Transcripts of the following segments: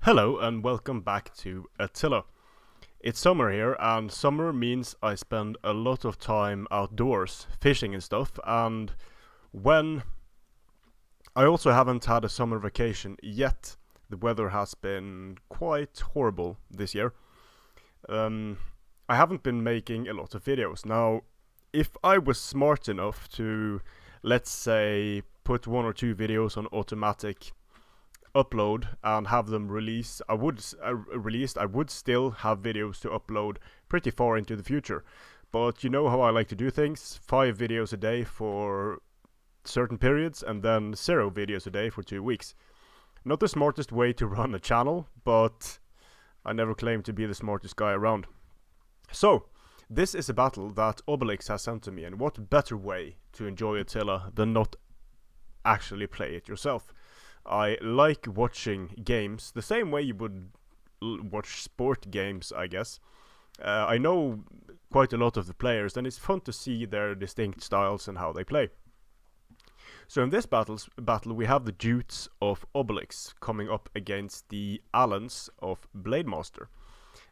Hello and welcome back to Attila. It's summer here, and summer means I spend a lot of time outdoors, fishing and stuff, and when I also haven't had a summer vacation yet. The weather has been quite horrible this year. I haven't been making a lot of videos. Now, if I was smart enough to, let's say, put one or two videos on automatic upload and have them released, I would still have videos to upload pretty far into the future. But you know how I like to do things: 5 videos a day for certain periods and then 0 videos a day for 2 weeks. Not the smartest way to run a channel, but I never claimed to be the smartest guy around. So, this is a battle that Obelix has sent to me, and what better way to enjoy Attila than not actually play it yourself? I like watching games the same way you would watch sport games, I guess. I know quite a lot of the players, and it's fun to see their distinct styles and how they play. So in this battle, we have the Jutes of Obelix coming up against the Allans of Blademaster.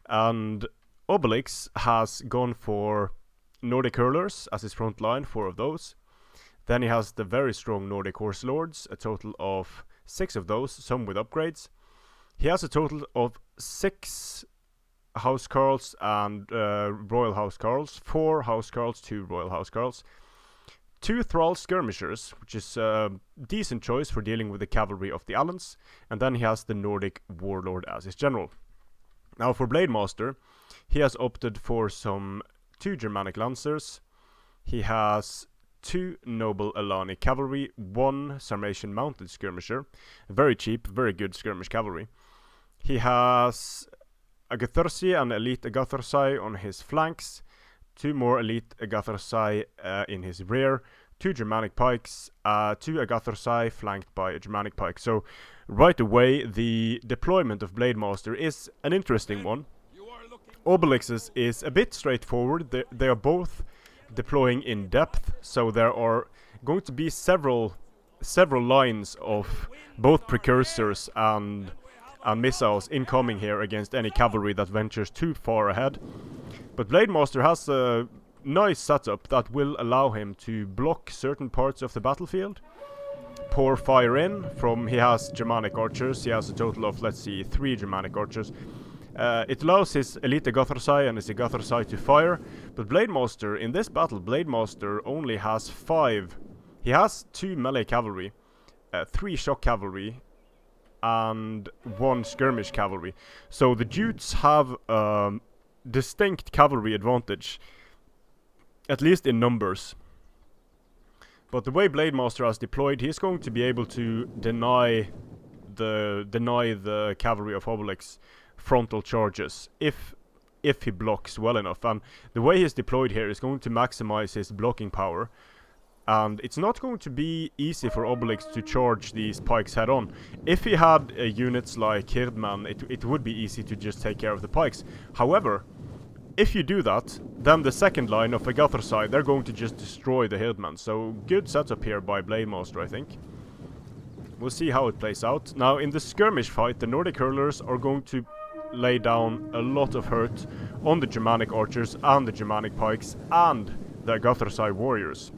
And Obelix has gone for Nordic Hurlers as his front line, 4 of those. Then he has the very strong Nordic Horse Lords, a total of 6 of those, some with upgrades. He has a total of 6 Housecarls and Royal Housecarls, 4 Housecarls, 2 Royal Housecarls, 2 Thrall Skirmishers, which is a decent choice for dealing with the cavalry of the Allans, and then he has the Nordic Warlord as his general. Now for Blademaster, he has opted for some 2 Germanic Lancers. He has 2 Noble Alani Cavalry, 1 Sarmatian Mounted Skirmisher, very cheap, very good skirmish cavalry. He has Agathyrsi and Elite Agathyrsi on his flanks, 2 more Elite Agathyrsi in his rear, 2 Germanic Pikes, 2 Agathyrsi flanked by a Germanic Pike. So right away the deployment of Blademaster is an interesting one. Obelix's is a bit straightforward. They are both deploying in depth, so there are going to be several lines of both precursors and missiles incoming here against any cavalry that ventures too far ahead. But Blademaster has a nice setup that will allow him to block certain parts of the battlefield, pour fire in from. He has Germanic archers. He has a total of, let's see, 3 Germanic archers. It allows his Elite Agathyrsi and his Agathyrsi to fire, but Blademaster, in this battle, Blademaster only has 5. He has 2 melee cavalry, 3 shock cavalry, and 1 skirmish cavalry. So the Jutes have distinct cavalry advantage, at least in numbers. But the way Blademaster has deployed, he's going to be able to deny the cavalry of Obelix frontal charges if he blocks well enough. And the way he's deployed here is going to maximize his blocking power, and it's not going to be easy for Obelix to charge these pikes head on. If he had units like Hirdman, it would be easy to just take care of the pikes. However, if you do that, then the second line of Agathyrsi, they're going to just destroy the Hirdman. So good setup here by Blademaster, I think. We'll see how it plays out. Now in the skirmish fight, the Nordic Hurlers are going to lay down a lot of hurt on the Germanic archers and the Germanic pikes and the Agathyrsi warriors.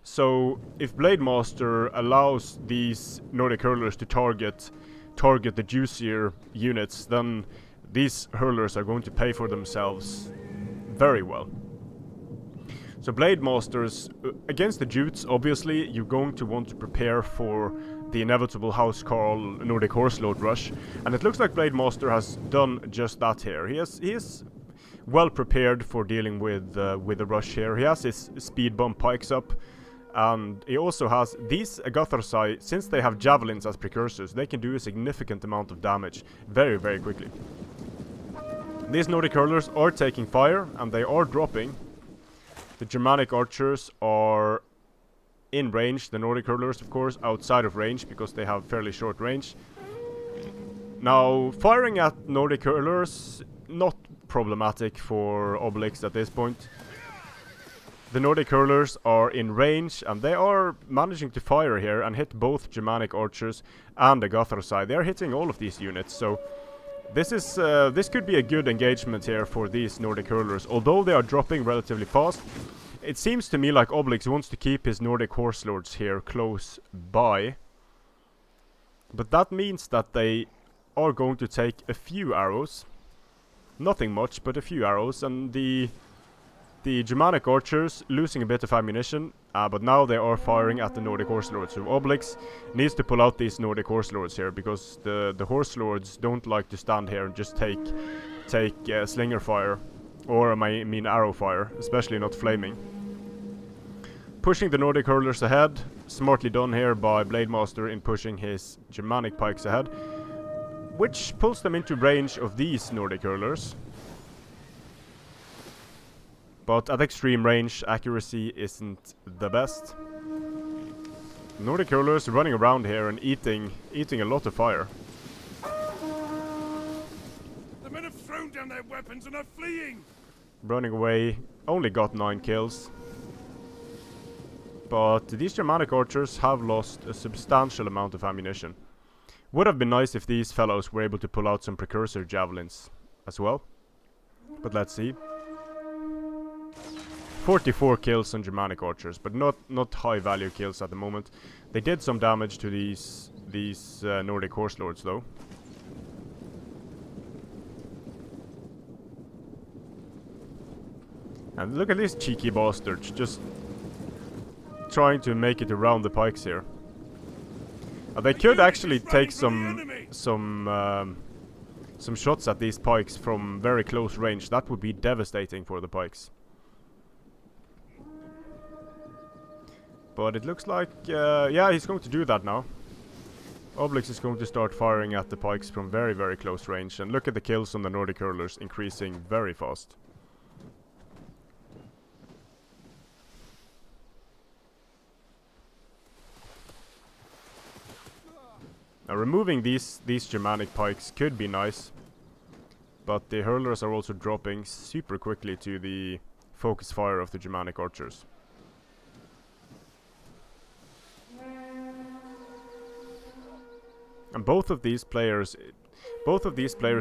So if Blademaster allows these Nordic Hurlers to target the juicier units, then these Hurlers are going to pay for themselves very well. So Blademasters, against the Jutes, obviously, you're going to want to prepare for the inevitable Housecarl Nordic Horse Lord rush, and it looks like Blademaster has done just that here. He is well prepared for dealing with the rush here. He has his speed bump pikes up, and he also has these Agathyrsi. Since they have javelins as precursors, they can do a significant amount of damage very, very quickly. These Nordic Hurlers are taking fire, and they are dropping. The Germanic archers are in range. The Nordic Hurlers, of course, outside of range because they have fairly short range. Now, firing at Nordic Hurlers, not problematic for Obelix at this point. The Nordic hurlers are in range, and they are managing to fire here and hit both Germanic archers and the Gothar side. They are hitting all of these units, so this could be a good engagement here for these Nordic hurlers. Although they are dropping relatively fast, it seems to me like Obelix wants to keep his Nordic horse lords here close by. But that means that they are going to take a few arrows. Nothing much, but a few arrows, and the Germanic archers losing a bit of ammunition, but now they are firing at the Nordic horse lords. So Obelix needs to pull out these Nordic horse lords here, because the horse lords don't like to stand here and just take slinger fire, or I mean arrow fire, especially not flaming. Pushing the Nordic hurlers ahead, smartly done here by Blademaster in pushing his Germanic pikes ahead, which pulls them into range of these Nordic hurlers. But at extreme range, accuracy isn't the best. Nordic hurlers running around here and eating a lot of fire. The men have thrown down their weapons and are fleeing. Running away, only got 9 kills. But these Germanic archers have lost a substantial amount of ammunition. Would have been nice if these fellows were able to pull out some precursor javelins as well. But let's see. 44 kills on Germanic archers, but not high value kills at the moment. They did some damage to these Nordic horse lords though. And look at these cheeky bastards, just trying to make it around the pikes here. They could actually take some shots at these pikes from very close range. That would be devastating for the pikes. But it looks like, yeah, he's going to do that now. Obelix is going to start firing at the pikes from very, very close range. And look at the kills on the Nordic hurlers increasing very fast. Now removing these Germanic pikes could be nice. But the hurlers are also dropping super quickly to the focus fire of the Germanic archers. And both of these players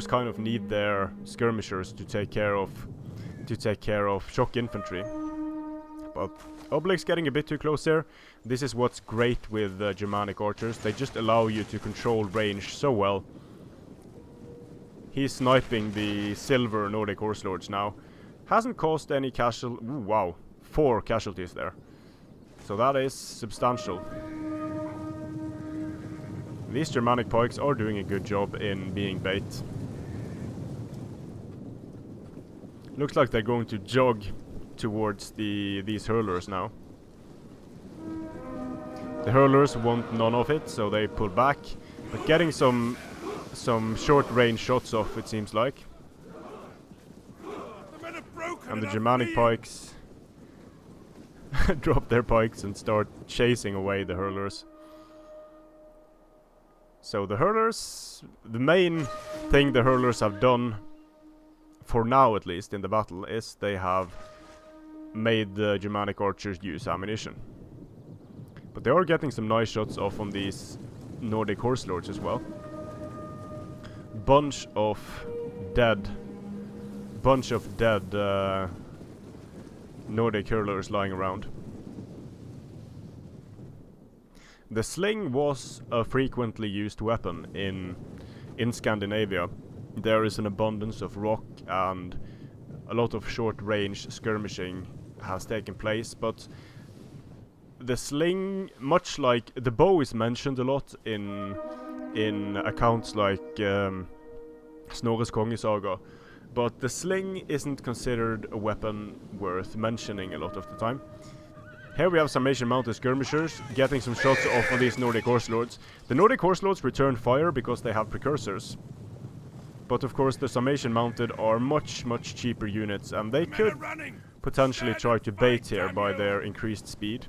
kind of need their skirmishers to take care of shock infantry. But Obelix getting a bit too close here. This is what's great with Germanic archers. They just allow you to control range so well. He's sniping the silver Nordic horse lords now. Hasn't caused any casualties. Ooh, wow, 4 casualties there. So that is substantial. These Germanic pikes are doing a good job in being bait. Looks like they're going to jog towards these hurlers now. The hurlers want none of it, so they pull back, but getting some short range shots off, it seems like. And the Germanic pikes drop their pikes and start chasing away the hurlers. So the hurlers, the main thing the hurlers have done, for now at least in the battle, is they have made the Germanic archers use ammunition. But they are getting some nice shots off on these Nordic horse lords as well. Bunch of dead Nordic hurlers lying around. The sling was a frequently used weapon in Scandinavia. There is an abundance of rock and a lot of short-range skirmishing has taken place, but the sling, much like the bow, is mentioned a lot in accounts like Snorre's Kongesaga, but the sling isn't considered a weapon worth mentioning a lot of the time. Here we have Summation mounted skirmishers getting some shots off on these Nordic horse lords. The Nordic horse lords return fire because they have precursors. But of course the Summation mounted are much cheaper units, and they could potentially try to bait here by their increased speed.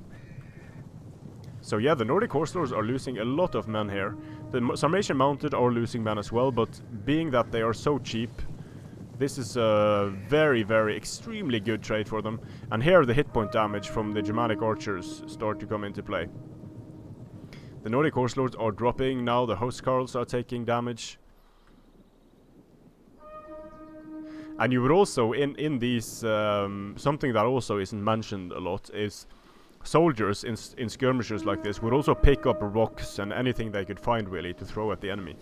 So yeah, the Nordic horse lords are losing a lot of men here. The Summation mounted are losing men as well, but being that they are so cheap, This is a very, very extremely good trade for them. And here the hit point damage from the Germanic archers start to come into play. The Nordic Horse Lords are dropping now, the Housecarls are taking damage. And you would also, in these, something that also isn't mentioned a lot is soldiers in skirmishes like this would also pick up rocks and anything they could find really to throw at the enemy.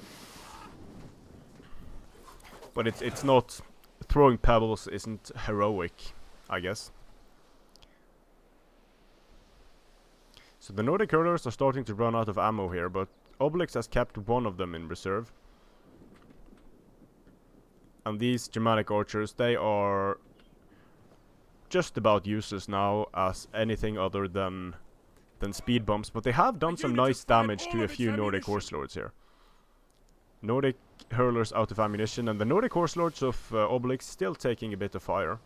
But it's not, throwing pebbles isn't heroic, I guess. So the Nordic hurlers are starting to run out of ammo here, but Obelix has kept one of them in reserve. And these Germanic archers, they are just about useless now as anything other than speed bumps, but they have done some nice damage to a few Nordic Horse Lords here. Nordic hurlers out of ammunition, and the Nordic Horse Lords of Obelix still taking a bit of fire.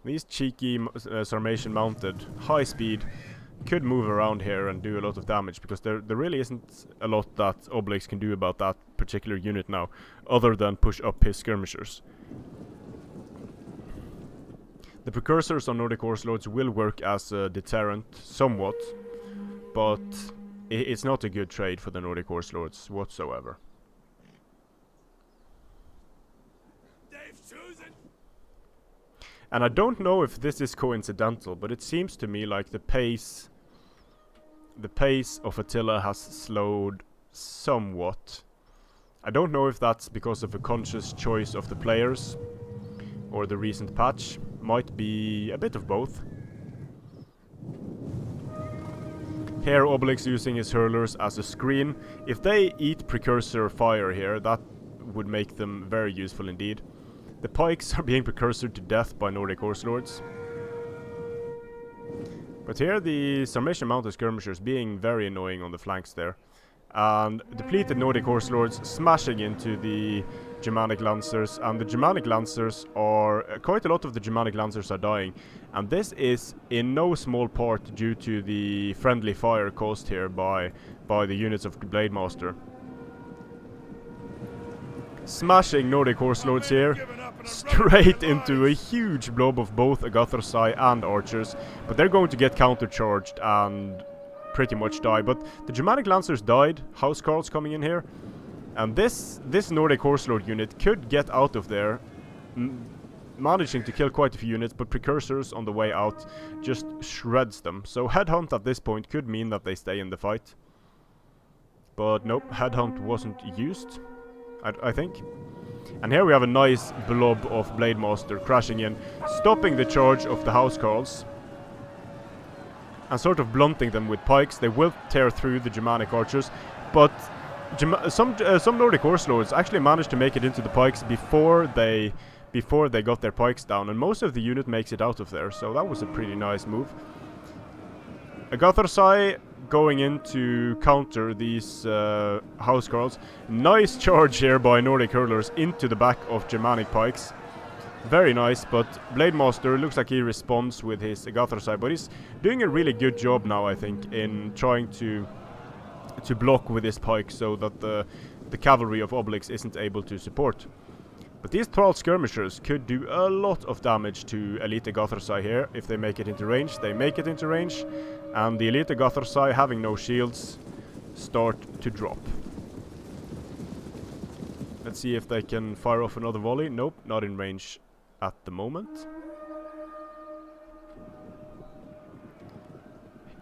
These cheeky Sarmatian mounted, high speed, could move around here and do a lot of damage, because there really isn't a lot that Obelix can do about that particular unit now, other than push up his skirmishers. The precursors on Nordic Horse Lords will work as a deterrent, somewhat, but it's not a good trade for the Nordic Horse Lords whatsoever. And I don't know if this is coincidental, but it seems to me like the pace of Attila has slowed somewhat. I don't know if that's because of a conscious choice of the players or the recent patch. Might be a bit of both. Here Obelix using his hurlers as a screen. If they eat precursor fire here, that would make them very useful indeed. The pikes are being precursored to death by Nordic Horse Lords. But here the Sarmatian mounted skirmishers being very annoying on the flanks there. And depleted Nordic Horse Lords smashing into the Germanic Lancers. And the Germanic Lancers are... quite a lot of the Germanic Lancers are dying. And this is in no small part due to the friendly fire caused here by the units of Blademaster. Smashing Nordic Horse Lords here, straight into a huge blob of both Agathosai and archers, but they're going to get countercharged and pretty much die. But the Germanic Lancers died, Housecarls coming in here, and this Nordic Horse Lord unit could get out of there, managing to kill quite a few units, but precursors on the way out just shreds them. So headhunt at this point could mean that they stay in the fight. But nope, headhunt wasn't used, I think. And here we have a nice blob of Blademaster crashing in, stopping the charge of the Housecarls, and sort of blunting them with pikes. They will tear through the Germanic archers, but some Nordic Horse Lords actually managed to make it into the pikes before they got their pikes down, and most of the unit makes it out of there, so that was a pretty nice move. Agathosai going in to counter these Housecarls. Nice charge here by Nordic hurlers into the back of Germanic pikes. Very nice, but Blademaster looks like he responds with his Agathosai, but he's doing a really good job now, I think, in trying to block with his pike so that the cavalry of Obelix isn't able to support. But these Thrall skirmishers could do a lot of damage to elite Agathosai here if they make it into range. They make it into range, and the elite Agathosai, having no shields, start to drop. Let's see if they can fire off another volley. Nope, not in range at the moment.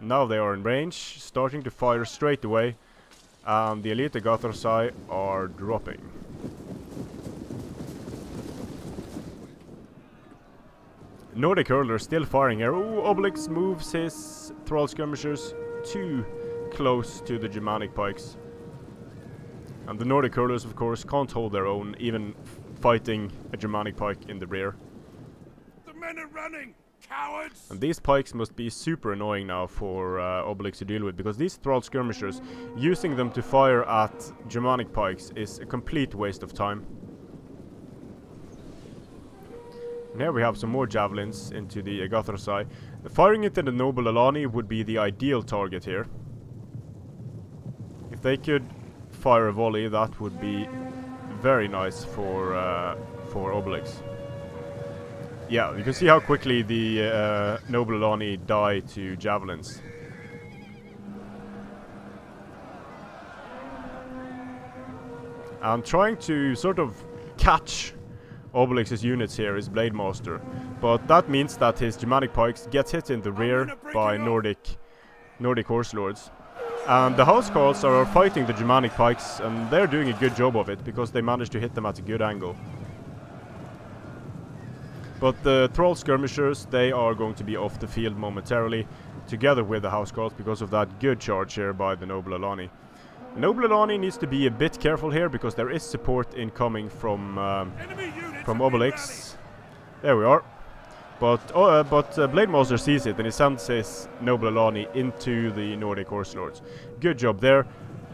Now they are in range, starting to fire straight away, and the elite Agathosai are dropping. Nordic hurler still firing here. Ooh, Obelix moves his Thrall skirmishers too close to the Germanic pikes. And the Nordic hurlers, of course, can't hold their own, even fighting a Germanic pike in the rear. The men are running, cowards! And these pikes must be super annoying now for Obelix to deal with, because these Thrall skirmishers, using them to fire at Germanic pikes is a complete waste of time. And here we have some more javelins into the Agathosai. Firing into the Noble Alani would be the ideal target here. If they could fire a volley, that would be very nice for Obelix. Yeah, you can see how quickly the Noble Alani die to javelins. And trying to sort of catch Obelix's units here is Blademaster, but that means that his Germanic pikes get hit in the rear by Nordic horse lords. And the housecarls are fighting the Germanic pikes, and they're doing a good job of it because they manage to hit them at a good angle. But the troll skirmishers, they are going to be off the field momentarily, together with the housecarls, because of that good charge here by the Noble Alani. Noble Alani needs to be a bit careful here because there is support incoming from Obelix. There we are. But Blademaster sees it and he sends his Noble Alani into the Nordic Horse Lords. Good job there.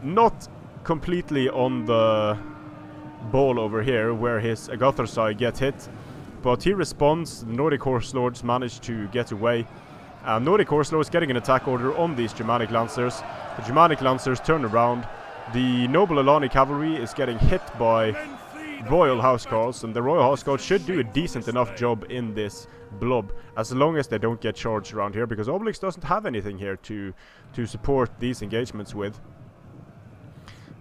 Not completely on the ball over here where his Agathersai gets hit, but he responds. The Nordic Horse Lords manage to get away. Nordic Horse Lords getting an attack order on these Germanic Lancers. The Germanic Lancers turn around. The Noble Alani cavalry is getting hit by Royal Housecarls, and the Royal Housecarls should do a decent enough job in this blob, as long as they don't get charged around here, because Obelix doesn't have anything here to support these engagements with.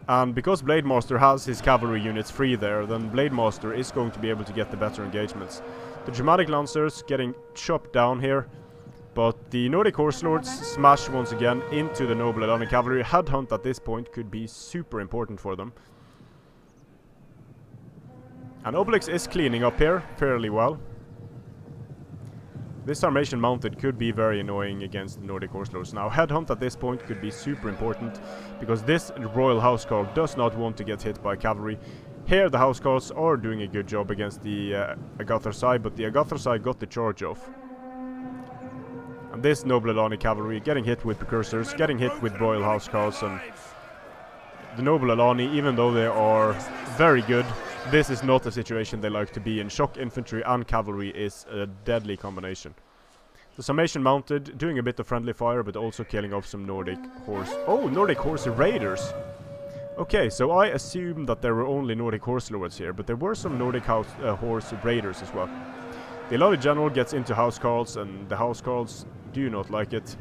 And because Blademaster has his cavalry units free there, then Blademaster is going to be able to get the better engagements. The Germanic Lancers getting chopped down here, but the Nordic Horse Lords smash once again into the Noble Alani cavalry. Headhunt at this point could be super important for them. And Obelix is cleaning up here fairly well. This Sarmatian mounted could be very annoying against the Nordic Horse Lords. Now, Headhunt at this point could be super important, because this Royal Housecarl does not want to get hit by cavalry. Here the Housecarls are doing a good job against the Agathersai, but the Agathersai got the charge off. And this Noble Alani cavalry getting hit with precursors, getting hit with Royal Housecarls, and the Noble Alani, even though they are very good, this is not a situation they like to be in. Shock infantry and cavalry is a deadly combination. The Sarmatian mounted doing a bit of friendly fire, but also killing off some Nordic horse. Oh, Nordic horse raiders! Okay, so I assumed that there were only Nordic horse lords here, but there were some Nordic horse raiders as well. The Alani general gets into housecarls, and the housecarls do not like it.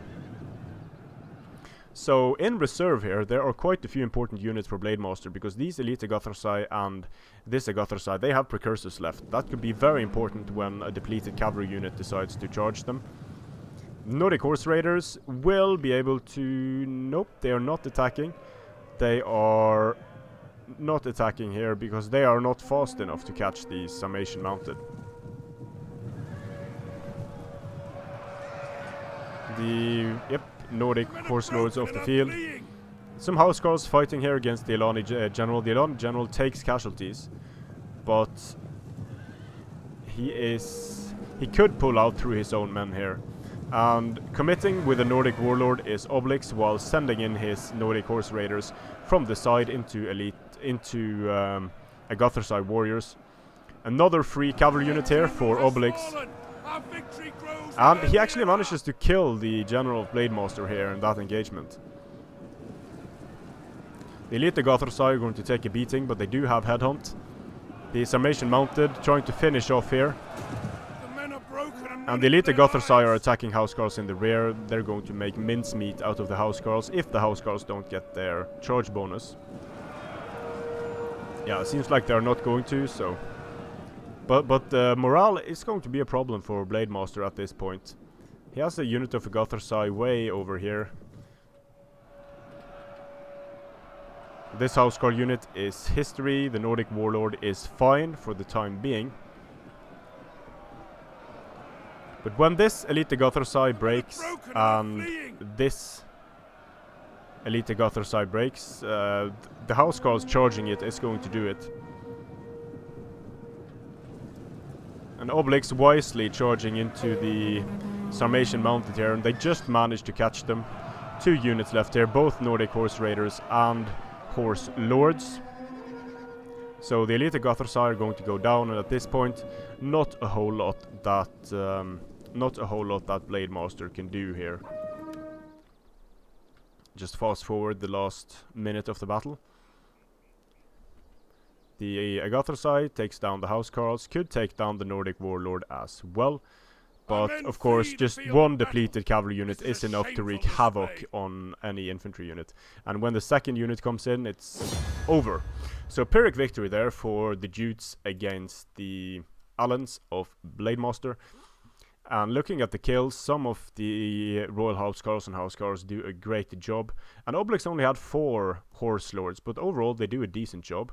So in reserve here, there are quite a few important units for Blademaster, because these elite Agathersai and this Agathersai, they have precursors left. That could be very important when a depleted cavalry unit decides to charge them. Nordic Horse Raiders will be able to... Nope, they are not attacking. They are not attacking here because they are not fast enough to catch the Sarmatian mounted. Yep, Nordic Horse Lords off the field. Some housecarls fighting here against the Alani general. The Alani general takes casualties, but he could pull out through his own men here. And committing with a Nordic warlord is Obelix, while sending in his Nordic horse raiders from the side into Agathersai warriors. Another free cavalry unit here for Obelix. And he actually manages to kill the general of Blademaster here in that engagement. The elite Agathersai are going to take a beating, but they do have headhunt. The Sarmatian mounted trying to finish off here. And the elite Agathersai are attacking housecarls in the rear. They're going to make mincemeat out of the housecarls if the housecarls don't get their charge bonus. Yeah, it seems like they're not going to, so... But morale is going to be a problem for Blademaster at this point. He has a unit of Agathersai way over here. This housecarl unit is history. The Nordic warlord is fine for the time being. But when this elite Agathersai breaks and this elite Agathersai breaks, the housecarls charging it is going to do it. And Obelix wisely charging into the Sarmatian mounted here, and they just managed to catch them. 2 units left here, both Nordic horse raiders and horse lords. So the elite Agathersai are going to go down, and at this point, not a whole lot that Blademaster can do here. Just fast forward the last minute of the battle. The Agathosai takes down the Housecarls, could take down the Nordic Warlord as well. But of course, just one depleted cavalry unit is enough to wreak havoc on any infantry unit. And when the second unit comes in, it's over. So Pyrrhic victory there for the Jutes against the Allans of Blademaster. And looking at the kills, some of the Royal Housecarls and Housecarls do a great job. And Obelix only had 4 Horse Lords, but overall they do a decent job.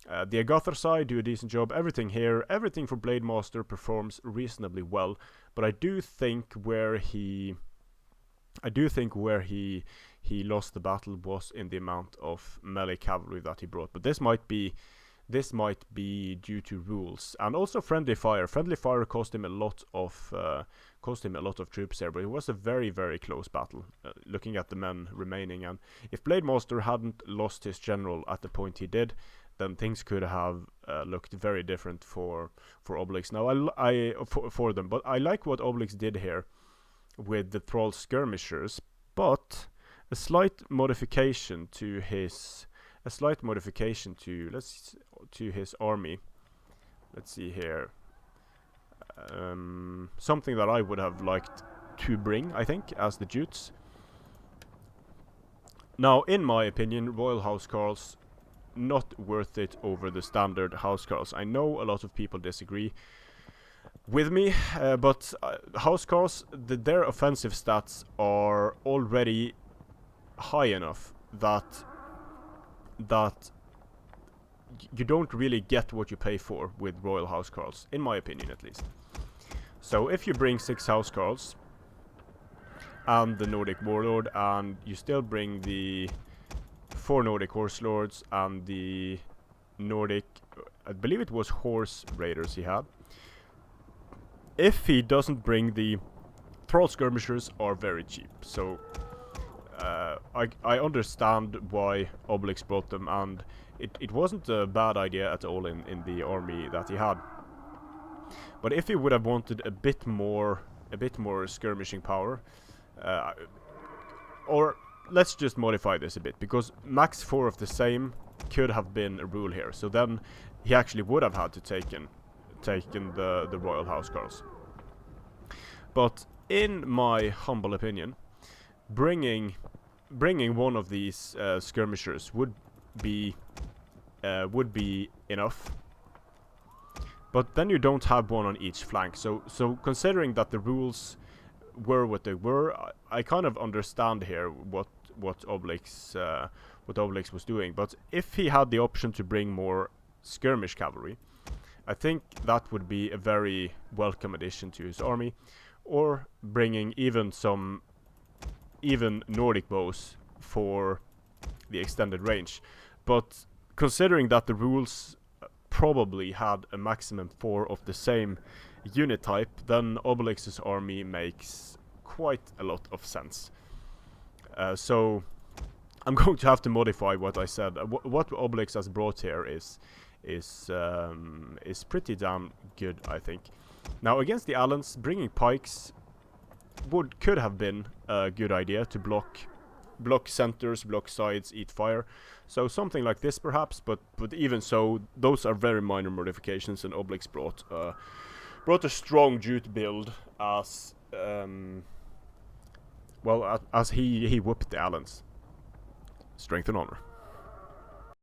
The Agathosai do a decent job. Everything for Blademaster performs reasonably well. But I do think where he lost the battle was in the amount of melee cavalry that he brought. But this might be due to rules and also friendly fire. Friendly fire cost him a lot of troops there, but it was a very, very close battle. Looking at the men remaining, and if Blademaster hadn't lost his general at the point he did, then things could have looked very different for Obelix. Now, for them, but I like what Obelix did here with the Thrall skirmishers, but a slight modification to his his army. Let's see here. Something that I would have liked to bring, I think, as the Jutes. Now, in my opinion, Royal Housecarls not worth it over the standard Housecarls. I know a lot of people disagree with me, but Housecarls, their offensive stats are already high enough that you don't really get what you pay for with Royal Housecarls, in my opinion at least. So if you bring 6 Housecarls and the Nordic Warlord, and you still bring the 4 Nordic Horse Lords and the Nordic, I believe it was Horse Raiders he had. If he doesn't bring the Thrall skirmishers are very cheap, so I understand why Obelix brought them, and it wasn't a bad idea at all in the army that he had. But if he would have wanted a bit more skirmishing power, or let's just modify this a bit, because max 4 of the same could have been a rule here. So then he actually would have had to taken the Royal Housecarls. But in my humble opinion, bringing one of these skirmishers would be enough. But then you don't have one on each flank. So considering that the rules were what they were, I kind of understand here what Obelix was doing. But if he had the option to bring more skirmish cavalry, I think that would be a very welcome addition to his army, or bringing even Nordic bows for the extended range. But considering that the rules probably had a maximum 4 of the same unit type, then Obelix's army makes quite a lot of sense. So I'm going to have to modify what I said. What Obelix has brought here is pretty damn good, I think. Now, against the Allans, bringing pikes could have been a good idea to block centers, block sides, eat fire. So something like this perhaps, but even so, those are very minor modifications, and Obelix brought a strong Jute build as as he whooped the Allans. Strength and honor.